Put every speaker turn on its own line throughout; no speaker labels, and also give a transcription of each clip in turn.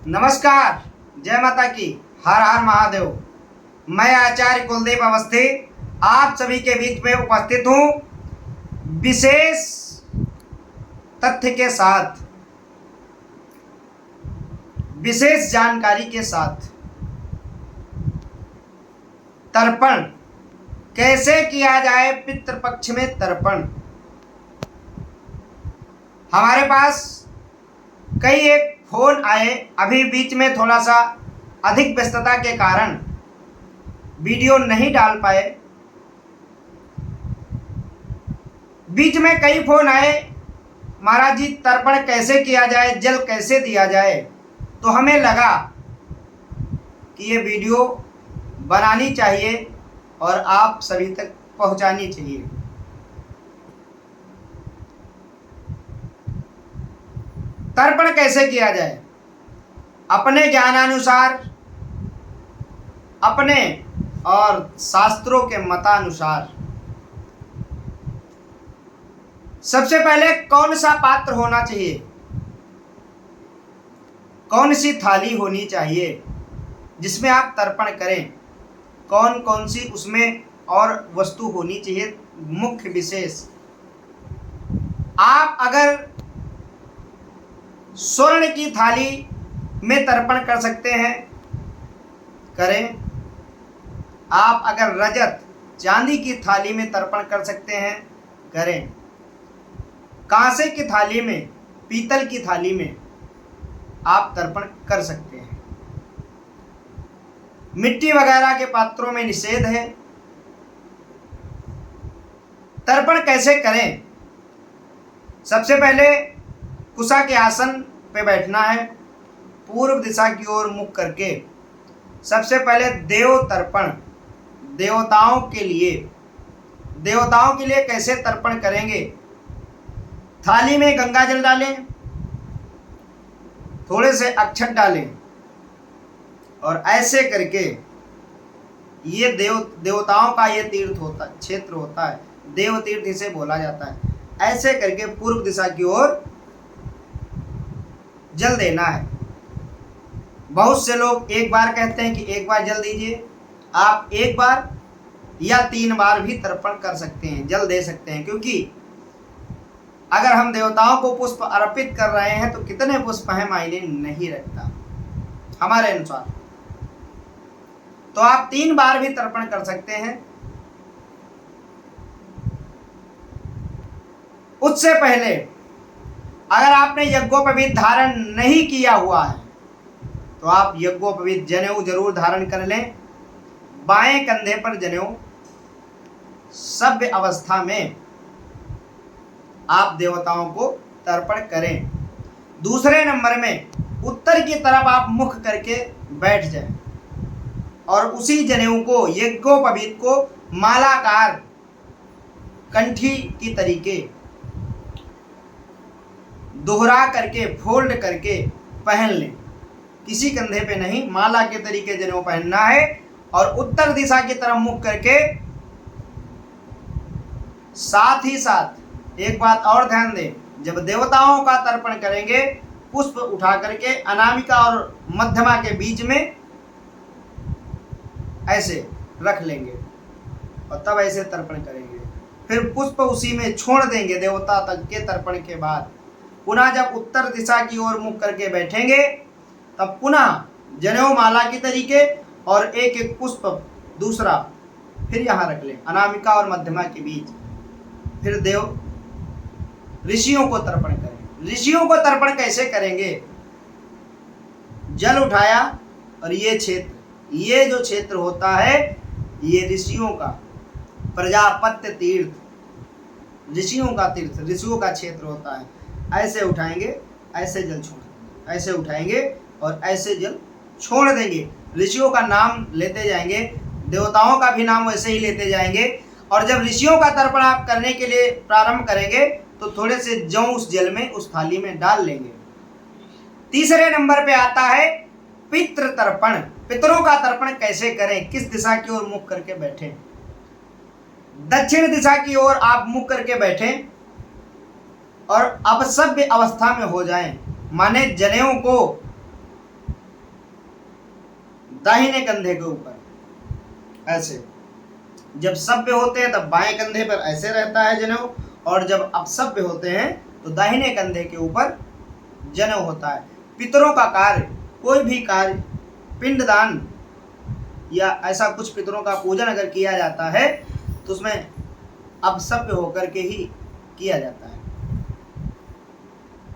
नमस्कार। जय माता की। हर हर महादेव। मैं आचार्य कुलदीप अवस्थी आप सभी के बीच में उपस्थित हूँ विशेष तथ्य के साथ, विशेष जानकारी के साथ। तर्पण कैसे किया जाए, पितृपक्ष में तर्पण। हमारे पास कई एक फोन आए, अभी बीच में थोड़ा सा अधिक व्यस्तता के कारण वीडियो नहीं डाल पाए। बीच में कई फोन आए, महाराज जी तर्पण कैसे किया जाए, जल कैसे दिया जाए। तो हमें लगा कि ये वीडियो बनानी चाहिए और आप सभी तक पहुंचानी चाहिए। तर्पण कैसे किया जाए, अपने ज्ञानानुसार, अपने और शास्त्रों के मतानुसार। सबसे पहले कौन सा पात्र होना चाहिए, कौन सी थाली होनी चाहिए जिसमें आप तर्पण करें, कौन कौन सी उसमें और वस्तु होनी चाहिए। मुख्य विशेष, आप अगर स्वर्ण की थाली में तर्पण कर सकते हैं करें। आप अगर रजत चांदी की थाली में तर्पण कर सकते हैं करें। कांसे की थाली में, पीतल की थाली में आप तर्पण कर सकते हैं। मिट्टी वगैरह के पात्रों में निषेध है। तर्पण कैसे करें, सबसे पहले कुशा के आसन पे बैठना है, पूर्व दिशा की ओर मुख करके। सबसे पहले देव तर्पण, देवताओं के लिए। देवताओं के लिए कैसे तर्पण करेंगे, थाली में गंगा जल डालें, थोड़े से अक्षत डालें और ऐसे करके, ये देवताओं का ये तीर्थ होता, क्षेत्र होता है, देव तीर्थ इसे बोला जाता है। ऐसे करके पूर्व दिशा की ओर जल देना है। बहुत से लोग एक बार कहते हैं कि एक बार जल दीजिए। आप एक बार या 3 बार भी तर्पण कर सकते हैं, जल दे सकते हैं। क्योंकि अगर हम देवताओं को पुष्प अर्पित कर रहे हैं तो कितने पुष्प हैं मायने नहीं रखता हमारे अनुसार। तो आप 3 बार भी तर्पण कर सकते हैं। उससे पहले अगर आपने यज्ञोपवीत धारण नहीं किया हुआ है तो आप यज्ञोपवीत जनेऊ जरूर धारण कर लें। बाएं कंधे पर जनेऊ, सभ्य अवस्था में आप देवताओं को तर्पण करें। दूसरे नंबर में उत्तर की तरफ आप मुख करके बैठ जाएं और उसी जनेऊ को, यज्ञोपवीत को मालाकार कंठी की तरीके दोहरा करके, फोल्ड करके पहन लें। किसी कंधे पे नहीं, माला के तरीके जनेऊ पहनना है। और उत्तर दिशा की तरफ मुख करके, साथ ही साथ एक बात और ध्यान दें, जब देवताओं का तर्पण करेंगे पुष्प उठा करके अनामिका और मध्यमा के बीच में ऐसे रख लेंगे और तब ऐसे तर्पण करेंगे। फिर पुष्प उसी में छोड़ देंगे देवता तक के तर्पण के बाद। पुनः जब उत्तर दिशा की ओर मुख करके बैठेंगे तब पुनः जनेऊ माला की तरीके और एक एक पुष्प दूसरा फिर यहाँ रख लें अनामिका और मध्यमा के बीच। फिर देव ऋषियों को तर्पण करें। ऋषियों को तर्पण कैसे करेंगे, जल उठाया और ये क्षेत्र, ये जो क्षेत्र होता है ये ऋषियों का, प्रजापत्य तीर्थ, ऋषियों का तीर्थ, ऋषियों का क्षेत्र होता है। ऐसे उठाएंगे, ऐसे जल छोड़, ऐसे उठाएंगे और ऐसे जल छोड़ देंगे। ऋषियों का नाम लेते जाएंगे, देवताओं का भी नाम वैसे ही लेते जाएंगे। और जब ऋषियों का तर्पण आप करने के लिए प्रारंभ करेंगे तो थोड़े से जौ उस जल में, उस थाली में डाल लेंगे। तीसरे नंबर पे आता है पितृ तर्पण। पितरों का तर्पण कैसे करें, किस दिशा की ओर मुख करके बैठें। दक्षिण दिशा की ओर आप मुख करके बैठें और अपसभ्य अवस्था में हो जाएं, माने जनेऊ को दाहिने कंधे के ऊपर, ऐसे। जब सभ्य होते हैं तब बाएं कंधे पर ऐसे रहता है जनेऊ, और जब अपसभ्य होते हैं तो दाहिने कंधे के ऊपर जनेऊ होता है। पितरों का कार्य, कोई भी कार्य, पिंडदान या ऐसा कुछ पितरों का पूजन अगर किया जाता है तो उसमें अपसभ्य होकर के ही किया जाता है।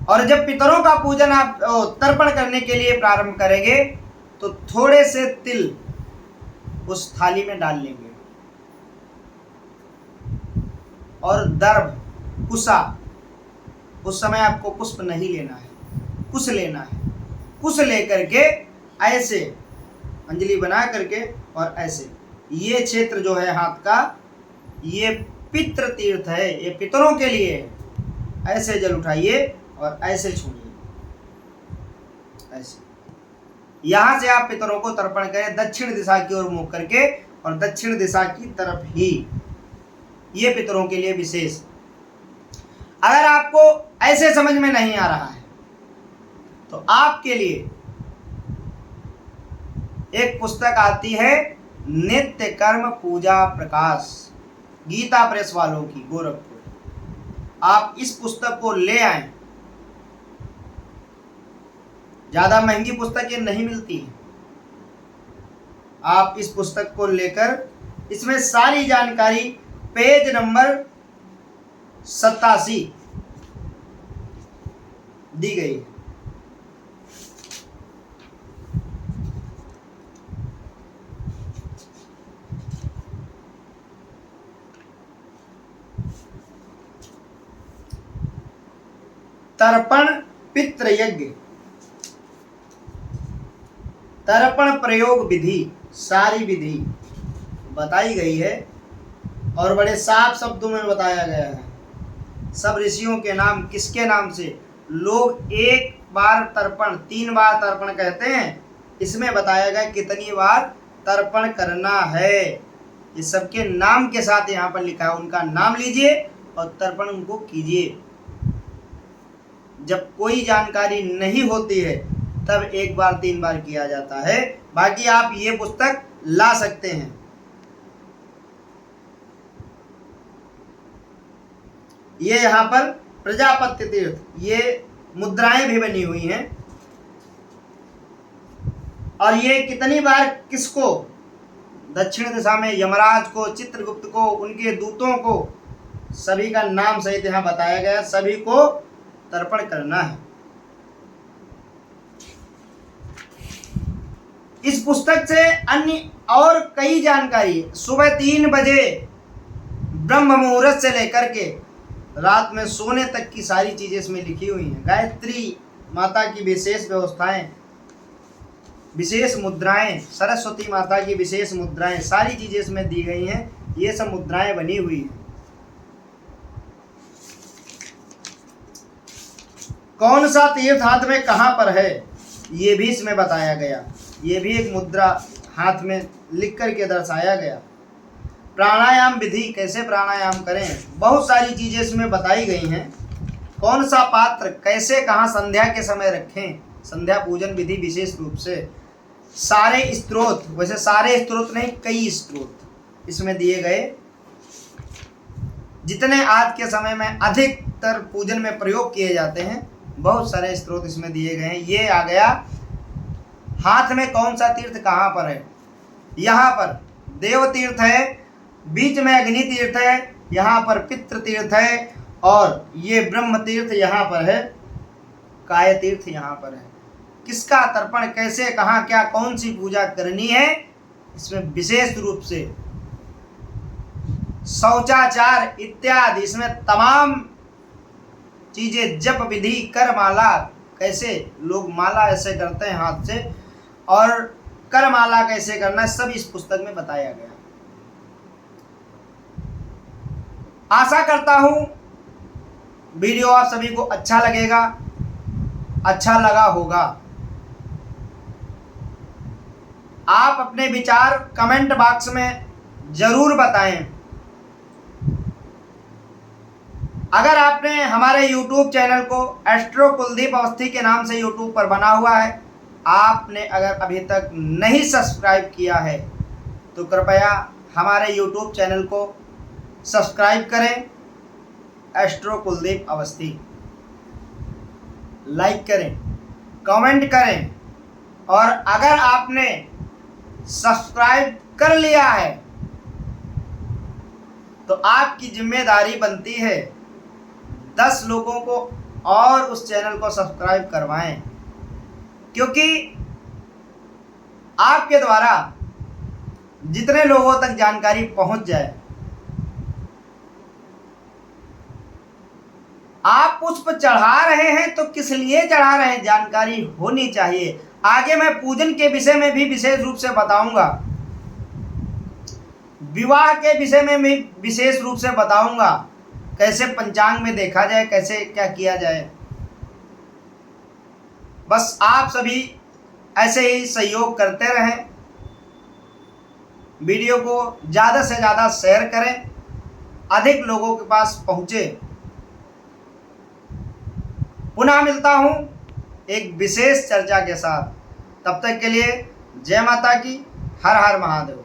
और जब पितरों का पूजन आप तर्पण करने के लिए प्रारंभ करेंगे तो थोड़े से तिल उस थाली में डाल लेंगे, और दर्भ, कुसा, उस समय आपको पुष्प नहीं लेना है, कुश लेना है। कुश लेकर के ऐसे अंजलि बना करके और ऐसे, ये क्षेत्र जो है हाथ का, ये पितृ तीर्थ है, ये पितरों के लिए है। ऐसे जल उठाइए और ऐसे छूइए, ऐसे। यहां से आप पितरों को तर्पण करें दक्षिण दिशा की ओर मुख करके, और दक्षिण दिशा की तरफ ही, ये पितरों के लिए विशेष। अगर आपको ऐसे समझ में नहीं आ रहा है तो आपके लिए एक पुस्तक आती है, नित्य कर्म पूजा प्रकाश, गीता प्रेस वालों की, गोरखपुर। आप इस पुस्तक को ले आए। ज्यादा महंगी पुस्तक ये नहीं मिलती है। आप इस पुस्तक को लेकर, इसमें सारी जानकारी पेज नंबर 87 दी गई है। तर्पण पितृ यज्ञ, तर्पण प्रयोग विधि, सारी विधि बताई गई है और बड़े साफ शब्दों में बताया गया है। सब ऋषियों के नाम, किसके नाम से। लोग एक बार तर्पण, 3 बार तर्पण कहते हैं, इसमें बताया गया कितनी बार तर्पण करना है। ये सबके नाम के साथ यहाँ पर लिखा है, उनका नाम लीजिए और तर्पण उनको कीजिए। जब कोई जानकारी नहीं होती है तब 1 बार 3 बार किया जाता है। बाकी आप ये पुस्तक ला सकते हैं। ये यहाँ पर प्रजापत्य तीर्थ, ये मुद्राएं भी बनी हुई हैं। और ये कितनी बार किसको, दक्षिण दिशा में यमराज को, चित्रगुप्त को, उनके दूतों को, सभी का नाम सहित यहाँ बताया गया, सभी को तर्पण करना है। इस पुस्तक से अन्य और कई जानकारी, सुबह 3 बजे ब्रह्म मुहूर्त से लेकर के रात में सोने तक की सारी चीजें इसमें लिखी हुई हैं। गायत्री माता की विशेष व्यवस्थाएं, विशेष मुद्राएं, सरस्वती माता की विशेष मुद्राएं, सारी चीजें इसमें दी गई हैं। ये सब मुद्राएं बनी हुई हैं। कौन सा तीर्थ हाथ में कहाँ पर है ये भी इसमें बताया गया। ये भी एक मुद्रा हाथ में लिख करके दर्शाया गया। प्राणायाम विधि, कैसे प्राणायाम करें, बहुत सारी चीजें इसमें बताई गई हैं। कौन सा पात्र कैसे कहाँ संध्या के समय रखें, संध्या पूजन विधि विशेष रूप से। सारे स्त्रोत, वैसे सारे स्त्रोत नहीं, कई स्त्रोत इसमें दिए गए, जितने आज के समय में अधिकतर पूजन में प्रयोग किए जाते हैं, बहुत सारे स्त्रोत इसमें दिए गए हैं। ये आ गया हाथ में कौन सा तीर्थ कहाँ पर है। यहाँ पर देव तीर्थ है, बीच में अग्नि तीर्थ है, यहाँ पर पितृ तीर्थ है, और ये ब्रह्म तीर्थ यहाँ पर है, काय तीर्थ यहाँ पर है। किसका तर्पण कैसे कहाँ क्या कौन सी पूजा करनी है, इसमें विशेष रूप से शौचाचार इत्यादि, इसमें तमाम चीजें, जप विधि, कर माला, कैसे लोग माला ऐसे करते हैं हाथ से, और कर माला कैसे करना है, सब इस पुस्तक में बताया गया। आशा करता हूं वीडियो आप सभी को अच्छा लगेगा, अच्छा लगा होगा। आप अपने विचार कमेंट बॉक्स में जरूर बताएं। अगर आपने हमारे YouTube चैनल को एस्ट्रो कुलदीप अवस्थी के नाम से YouTube पर बना हुआ है, आपने अगर अभी तक नहीं सब्सक्राइब किया है तो कृपया हमारे यूट्यूब चैनल को सब्सक्राइब करें, एस्ट्रो कुलदीप अवस्थी। लाइक करें, कमेंट करें, और अगर आपने सब्सक्राइब कर लिया है तो आपकी जिम्मेदारी बनती है 10 लोगों को और उस चैनल को सब्सक्राइब करवाएं, क्योंकि आपके द्वारा जितने लोगों तक जानकारी पहुंच जाए, आप पुष्प चढ़ा रहे हैं तो किस लिए चढ़ा रहे हैं, जानकारी होनी चाहिए। आगे मैं पूजन के विषय में भी विशेष रूप से बताऊंगा, विवाह के विषय में भी विशेष रूप से बताऊंगा, कैसे पंचांग में देखा जाए, कैसे क्या किया जाए। बस आप सभी ऐसे ही सहयोग करते रहें, वीडियो को ज़्यादा से ज़्यादा शेयर करें, अधिक लोगों के पास पहुँचे। पुनः मिलता हूँ एक विशेष चर्चा के साथ, तब तक के लिए जय माता की, हर हर महादेव।